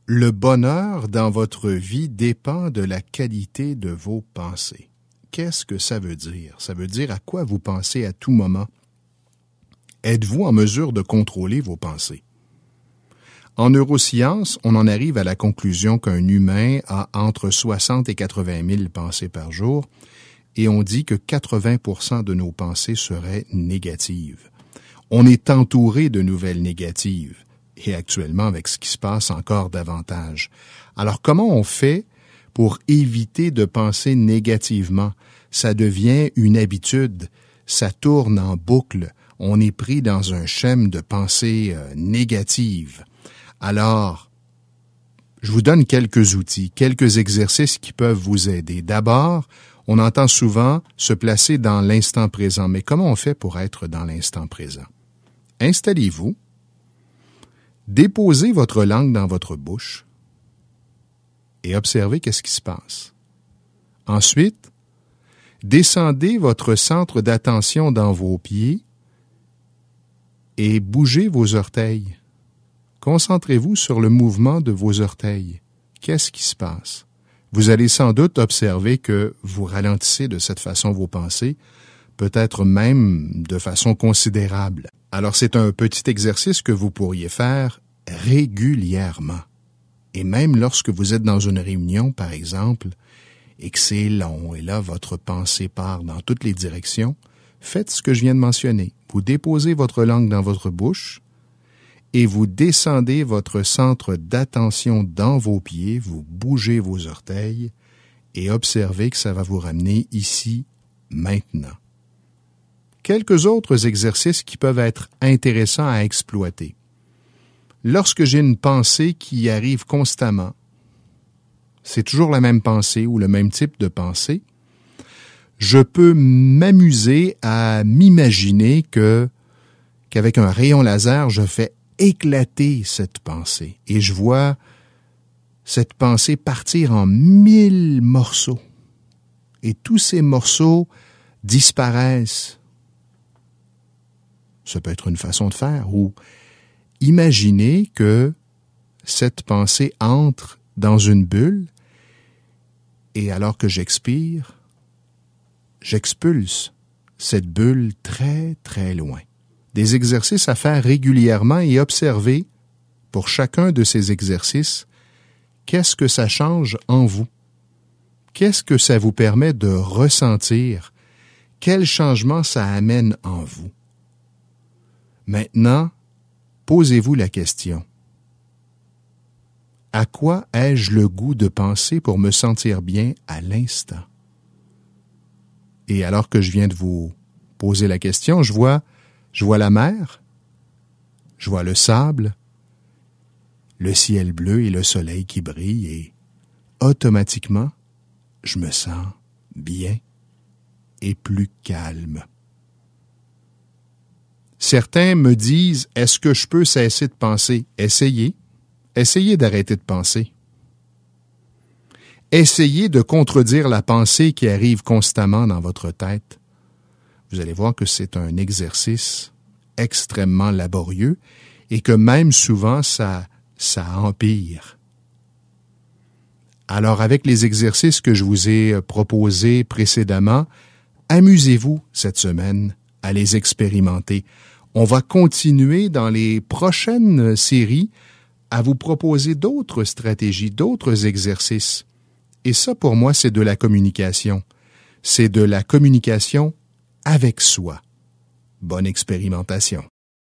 Le bonheur dans votre vie dépend de la qualité de vos pensées. Qu'est-ce que ça veut dire? Ça veut dire à quoi vous pensez à tout moment. Êtes-vous en mesure de contrôler vos pensées? En neurosciences, on en arrive à la conclusion qu'un humain a entre 60 et 80 000 pensées par jour et on dit que 80% de nos pensées seraient négatives. On est entouré de nouvelles négatives. Et actuellement, avec ce qui se passe, encore davantage. Alors, comment on fait pour éviter de penser négativement? Ça devient une habitude, ça tourne en boucle, on est pris dans un schème de pensée négative. Alors, je vous donne quelques outils, quelques exercices qui peuvent vous aider. D'abord, on entend souvent se placer dans l'instant présent. Mais comment on fait pour être dans l'instant présent? Installez-vous. Déposez votre langue dans votre bouche et observez qu'est-ce qui se passe. Ensuite, descendez votre centre d'attention dans vos pieds et bougez vos orteils. Concentrez-vous sur le mouvement de vos orteils. Qu'est-ce qui se passe? Vous allez sans doute observer que vous ralentissez de cette façon vos pensées, peut-être même de façon considérable. Alors, c'est un petit exercice que vous pourriez faire régulièrement. Et même lorsque vous êtes dans une réunion, par exemple, et que c'est long, et là, votre pensée part dans toutes les directions, faites ce que je viens de mentionner. Vous déposez votre langue dans votre bouche et vous descendez votre centre d'attention dans vos pieds, vous bougez vos orteils et observez que ça va vous ramener ici, maintenant. Quelques autres exercices qui peuvent être intéressants à exploiter. Lorsque j'ai une pensée qui arrive constamment, c'est toujours la même pensée ou le même type de pensée, je peux m'amuser à m'imaginer qu'avec un rayon laser, je fais éclater cette pensée et je vois cette pensée partir en 1000 morceaux. Et tous ces morceaux disparaissent. Ça peut être une façon de faire. Ou imaginez que cette pensée entre dans une bulle et alors que j'expire, j'expulse cette bulle très, très loin. Des exercices à faire régulièrement et observer pour chacun de ces exercices qu'est-ce que ça change en vous. Qu'est-ce que ça vous permet de ressentir? Quel changement ça amène en vous? Maintenant, posez-vous la question. À quoi ai-je le goût de penser pour me sentir bien à l'instant? Et alors que je viens de vous poser la question, je vois la mer, je vois le sable, le ciel bleu et le soleil qui brille et automatiquement, je me sens bien et plus calme. Certains me disent, est-ce que je peux cesser de penser? Essayez d'arrêter de penser. Essayez de contredire la pensée qui arrive constamment dans votre tête. Vous allez voir que c'est un exercice extrêmement laborieux et que même souvent, ça empire. Alors, avec les exercices que je vous ai proposés précédemment, amusez-vous cette semaine à les expérimenter. On va continuer dans les prochaines séries à vous proposer d'autres stratégies, d'autres exercices. Et ça, pour moi, c'est de la communication. C'est de la communication avec soi. Bonne expérimentation.